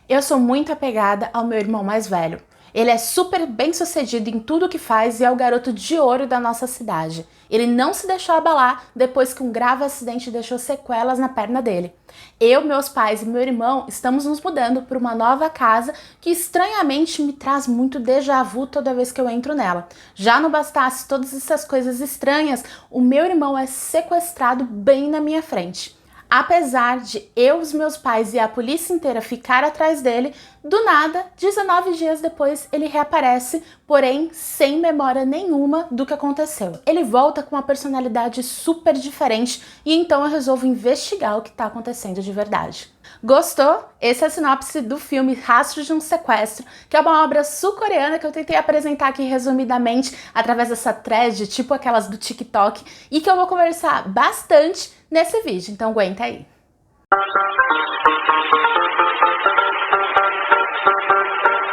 Eu sou muito apegada ao meu irmão mais velho. Ele é super bem sucedido em tudo que faz e é o garoto de ouro da nossa cidade. Ele não se deixou abalar depois que um grave acidente deixou sequelas na perna dele. Eu, meus pais e meu irmão estamos nos mudando para uma nova casa que estranhamente me traz muito déjà vu toda vez que eu entro nela. Já não bastasse todas essas coisas estranhas, o meu irmão é sequestrado bem na minha frente. Apesar de eu, os meus pais e a polícia inteira ficar atrás dele, do nada, 19 dias depois, ele reaparece, porém sem memória nenhuma do que aconteceu. Ele volta com uma personalidade super diferente e então eu resolvo investigar o que está acontecendo de verdade. Gostou? Essa é a sinopse do filme Rastros de um Sequestro, que é uma obra sul-coreana que eu tentei apresentar aqui resumidamente através dessa thread, tipo aquelas do TikTok, e que eu vou conversar bastante nesse vídeo, então aguenta aí.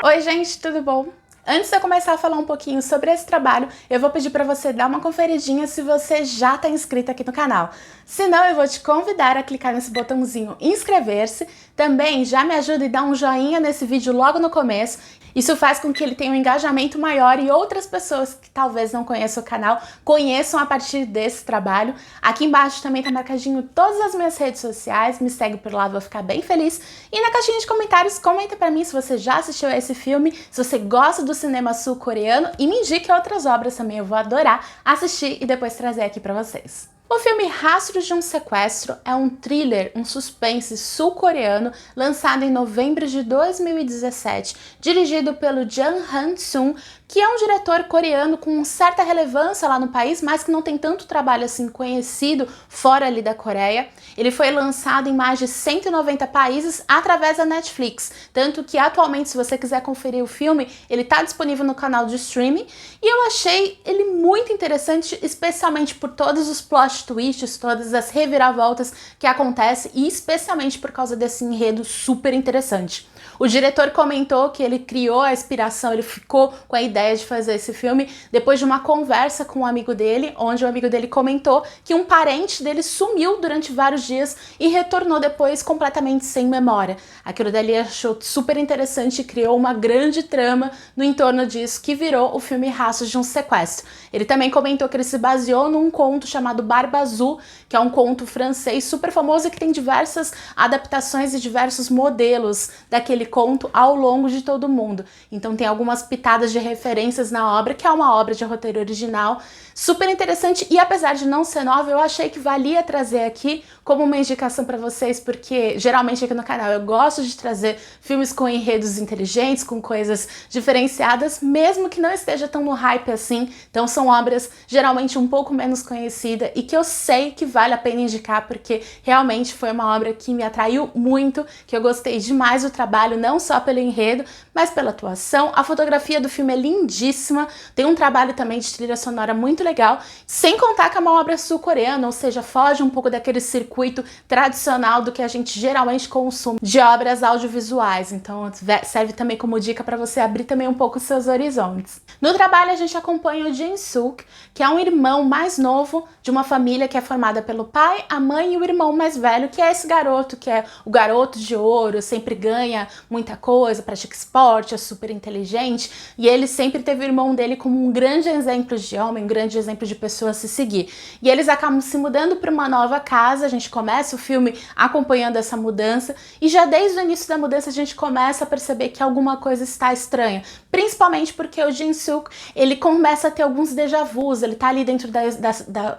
Oi gente, tudo bom? Antes de eu começar a falar um pouquinho sobre esse trabalho, eu vou pedir para você dar uma conferidinha se você já está inscrito aqui no canal. Se não, eu vou te convidar a clicar nesse botãozinho inscrever-se. Também já me ajuda e dá um joinha nesse vídeo logo no começo. Isso faz com que ele tenha um engajamento maior e outras pessoas que talvez não conheçam o canal conheçam a partir desse trabalho. Aqui embaixo também tá marcadinho todas as minhas redes sociais, me segue por lá, vou ficar bem feliz. E na caixinha de comentários comenta pra mim se você já assistiu a esse filme, se você gosta do cinema sul-coreano e me indique outras obras também, eu vou adorar assistir e depois trazer aqui pra vocês. O filme Rastros de um Sequestro é um thriller, um suspense sul-coreano lançado em novembro de 2017, dirigido pelo Jang Han-sung, que é um diretor coreano com certa relevância lá no país, mas que não tem tanto trabalho assim conhecido fora ali da Coreia. Ele foi lançado em mais de 190 países através da Netflix, tanto que atualmente, se você quiser conferir o filme, ele está disponível no canal de streaming, e eu achei ele muito interessante, especialmente por todos os plot twists, todas as reviravoltas que acontecem, e especialmente por causa desse enredo super interessante. O diretor comentou que ele criou a inspiração, ele ficou com a ideia de fazer esse filme depois de uma conversa com um amigo dele, onde o amigo dele comentou que um parente dele sumiu durante vários dias e retornou depois completamente sem memória. Aquilo dali achou super interessante e criou uma grande trama no entorno disso, que virou o filme Rastros de um Sequestro. Ele também comentou que ele se baseou num conto chamado Barba Azul, que é um conto francês super famoso e que tem diversas adaptações e diversos modelos daquele conto ao longo de todo o mundo. Então tem algumas pitadas de referências na obra, que é uma obra de roteiro original, super interessante, e apesar de não ser nova, eu achei que valia trazer aqui como uma indicação para vocês, porque geralmente aqui no canal eu gosto de trazer filmes com enredos inteligentes, com coisas diferenciadas, mesmo que não esteja tão no hype assim. Então são obras geralmente um pouco menos conhecidas e que eu sei que vale a pena indicar, porque realmente foi uma obra que me atraiu muito, que eu gostei demais do trabalho, não só pelo enredo, mas pela atuação. A fotografia do filme é lindíssima, tem um trabalho também de trilha sonora muito legal, sem contar que é uma obra sul-coreana, ou seja, foge um pouco daquele circuito tradicional do que a gente geralmente consome de obras audiovisuais, então serve também como dica para você abrir também um pouco os seus horizontes. No trabalho a gente acompanha o Jin-suk, que é um irmão mais novo de uma família que é formada pelo pai, a mãe e o irmão mais velho, que é esse garoto, que é o garoto de ouro, sempre ganha muita coisa, pratica esporte, é super inteligente, e ele sempre teve o irmão dele como um grande exemplo de homem, um grande exemplo de pessoa a se seguir. E eles acabam se mudando para uma nova casa, a gente começa o filme acompanhando essa mudança, e já desde o início da mudança a gente começa a perceber que alguma coisa está estranha, principalmente porque o Jin-suk, ele começa a ter alguns déjà vus, ele tá ali dentro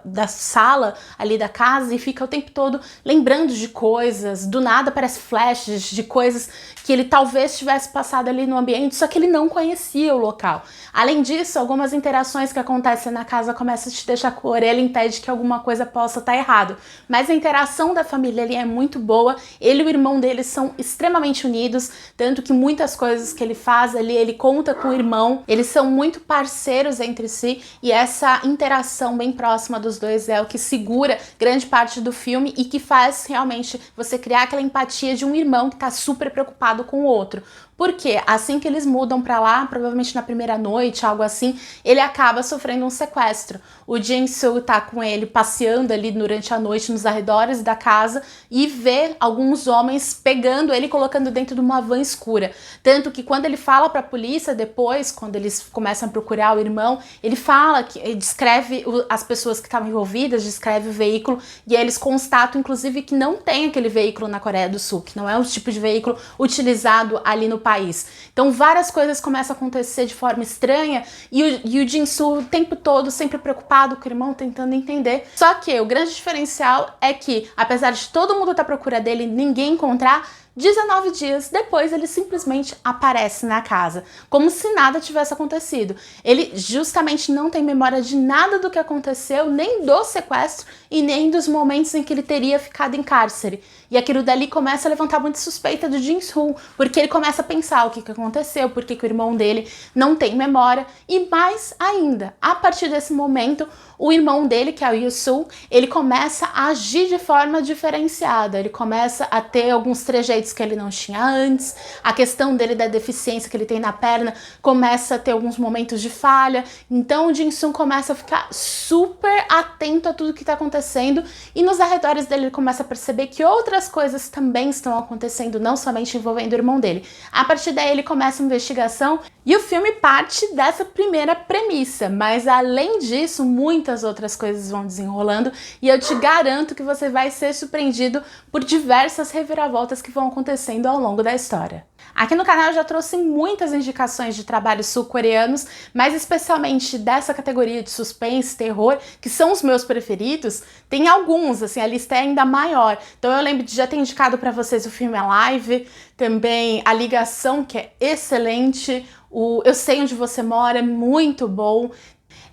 da sala ali da casa e fica o tempo todo lembrando de coisas, do nada aparece flashes de coisas que ele talvez tivesse passado ali no ambiente, só que ele não conhecia o local. Além disso, algumas interações que acontecem na casa começam a te deixar com a orelha em pé de que alguma coisa possa estar errado. Mas a interação da família ali é muito boa, ele e o irmão dele são extremamente unidos, tanto que muitas coisas que ele faz ali, ele conta com o irmão, eles são muito parceiros entre si, e essa interação bem próxima dos dois é o que segura grande parte do filme e que faz realmente você criar aquela empatia de um irmão que tá super preocupado com o outro. Porque assim que eles mudam pra lá, provavelmente na primeira primeira noite, algo assim, ele acaba sofrendo um sequestro. O Jin-soo tá com ele passeando ali durante a noite nos arredores da casa e vê alguns homens pegando ele e colocando dentro de uma van escura. Tanto que quando ele fala pra polícia depois, quando eles começam a procurar o irmão, ele fala, ele descreve as pessoas que estavam envolvidas, descreve o veículo, e aí eles constatam inclusive que não tem aquele veículo na Coreia do Sul, que não é o tipo de veículo utilizado ali no país. Então várias coisas começam a acontecer de forma estranha e o Jin-soo o tempo todo sempre preocupado com o irmão, tentando entender. Só que o grande diferencial é que, apesar de todo mundo estar à procura dele e ninguém encontrar, 19 dias depois ele simplesmente aparece na casa, como se nada tivesse acontecido. Ele justamente não tem memória de nada do que aconteceu, nem do sequestro e nem dos momentos em que ele teria ficado em cárcere. E aquilo dali começa a levantar muita suspeita do Jin-soo, porque ele começa a pensar o que aconteceu, por que o irmão dele não tem memória, e mais ainda, a partir desse momento, o irmão dele, que é o Yoo-soo, ele começa a agir de forma diferenciada, ele começa a ter alguns trejeitos que ele não tinha antes, a questão dele da deficiência que ele tem na perna começa a ter alguns momentos de falha, então o Jin-soo começa a ficar super atento a tudo que está acontecendo e nos arredores dele ele começa a perceber que outras coisas também estão acontecendo, não somente envolvendo o irmão dele. A partir daí ele começa a investigação e o filme parte dessa primeira premissa, mas além disso, muitas outras coisas vão desenrolando e eu te garanto que você vai ser surpreendido por diversas reviravoltas que vão acontecendo ao longo da história. Aqui no canal eu já trouxe muitas indicações de trabalhos sul-coreanos, mas especialmente dessa categoria de suspense, terror, que são os meus preferidos, tem alguns, assim, a lista é ainda maior. Então eu lembro de já ter indicado para vocês o filme Alive, também A Ligação, que é excelente, o Eu Sei Onde Você Mora, é muito bom,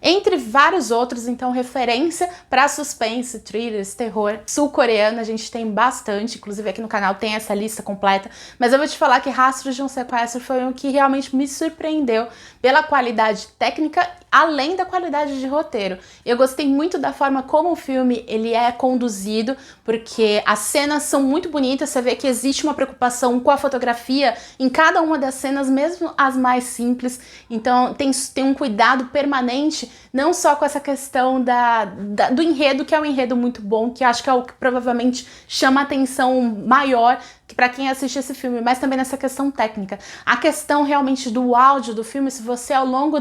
entre vários outros. Então referência para suspense, thrillers, terror sul-coreano a gente tem bastante, inclusive aqui no canal tem essa lista completa, mas eu vou te falar que Rastros de um Sequestro foi o que realmente me surpreendeu pela qualidade técnica, além da qualidade de roteiro. Eu gostei muito da forma como o filme ele é conduzido, porque as cenas são muito bonitas, você vê que existe uma preocupação com a fotografia em cada uma das cenas, mesmo as mais simples, então tem um cuidado permanente, não só com essa questão do enredo, que é um enredo muito bom, que acho que é o que provavelmente chama a atenção maior para quem assiste esse filme, mas também nessa questão técnica. A questão realmente do áudio do filme, se você ao longo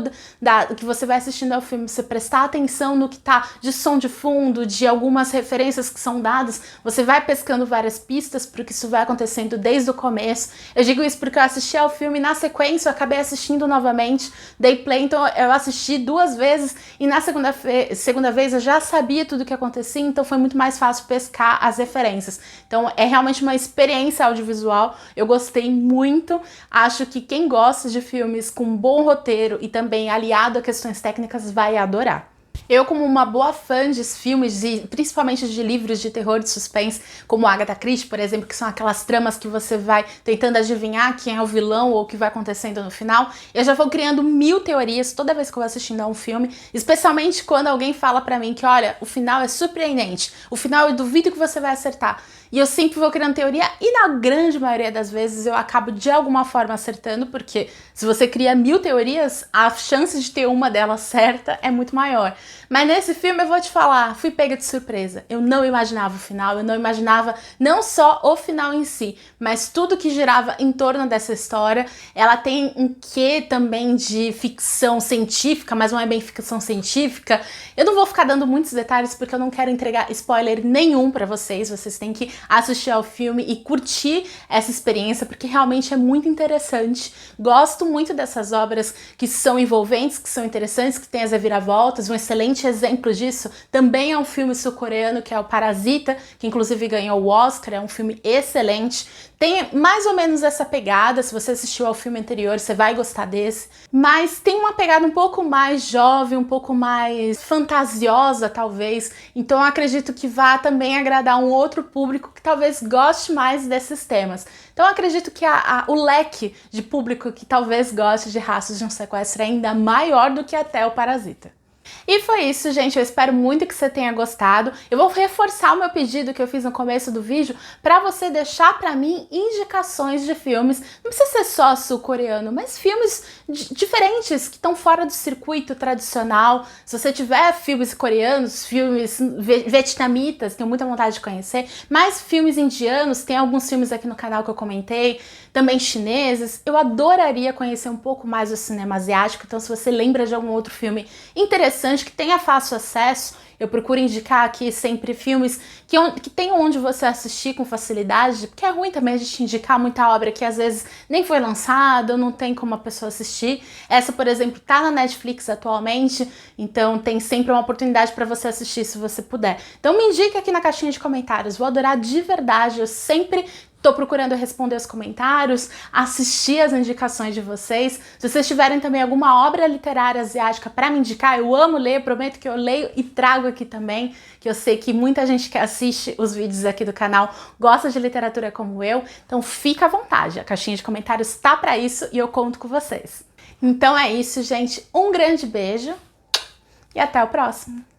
que você vai assistindo ao filme, você prestar atenção no que tá de som de fundo, de algumas referências que são dadas, você vai pescando várias pistas porque isso vai acontecendo desde o começo. Eu digo isso porque eu assisti ao filme e na sequência eu acabei assistindo novamente, dei play, então eu assisti 2 vezes e na segunda vez eu já sabia tudo o que acontecia, então foi muito mais fácil pescar as referências. Então é realmente uma experiência audiovisual, eu gostei muito, acho que quem gosta de filmes com bom roteiro e também aliado a questões técnicas vai adorar. Eu, como uma boa fã de filmes, principalmente de livros de terror e de suspense, como Agatha Christie, por exemplo, que são aquelas tramas que você vai tentando adivinhar quem é o vilão ou o que vai acontecendo no final, eu já vou criando 1000 teorias toda vez que eu vou assistindo a um filme, especialmente quando alguém fala pra mim que, olha, o final é surpreendente, o final eu duvido que você vai acertar. E eu sempre vou criando teoria e na grande maioria das vezes eu acabo de alguma forma acertando, porque se você cria 1000 teorias, a chance de ter uma delas certa é muito maior. Mas nesse filme eu vou te falar, fui pega de surpresa. Eu não imaginava o final, eu não imaginava não só o final em si, mas tudo que girava em torno dessa história. Ela tem um quê também de ficção científica, mas não é bem ficção científica. Eu não vou ficar dando muitos detalhes porque eu não quero entregar spoiler nenhum pra vocês. Vocês têm que assistir ao filme e curtir essa experiência, porque realmente é muito interessante. Gosto muito dessas obras que são envolventes, que são interessantes, que tem as reviravoltas. Um excelente exemplo disso também é um filme sul-coreano, que é o Parasita, que inclusive ganhou o Oscar, é um filme excelente. Tem mais ou menos essa pegada, se você assistiu ao filme anterior, você vai gostar desse. Mas tem uma pegada um pouco mais jovem, um pouco mais fantasiosa, talvez. Então eu acredito que vá também agradar um outro público que talvez goste mais desses temas. Então eu acredito que o leque de público que talvez goste de Rastros de um Sequestro é ainda maior do que até o Parasita. E foi isso, gente. Eu espero muito que você tenha gostado. Eu vou reforçar o meu pedido que eu fiz no começo do vídeo para você deixar para mim indicações de filmes. Não precisa ser só sul-coreano, mas filmes diferentes que estão fora do circuito tradicional. Se você tiver filmes coreanos, filmes vietnamitas, tenho muita vontade de conhecer, mais filmes indianos, tem alguns filmes aqui no canal que eu comentei, também chineses. Eu adoraria conhecer um pouco mais do cinema asiático, então se você lembra de algum outro filme interessante, que tenha fácil acesso, eu procuro indicar aqui sempre filmes que tenham onde você assistir com facilidade, porque é ruim também a gente indicar muita obra que às vezes nem foi lançada, ou não tem como a pessoa assistir. Essa, por exemplo, tá na Netflix atualmente, então tem sempre uma oportunidade para você assistir se você puder. Então me indique aqui na caixinha de comentários, vou adorar de verdade, eu sempre tô procurando responder os comentários, assistir as indicações de vocês. Se vocês tiverem também alguma obra literária asiática para me indicar, eu amo ler, prometo que eu leio e trago aqui também, que eu sei que muita gente que assiste os vídeos aqui do canal gosta de literatura como eu, então fica à vontade, a caixinha de comentários tá para isso e eu conto com vocês. Então é isso, gente, um grande beijo e até o próximo!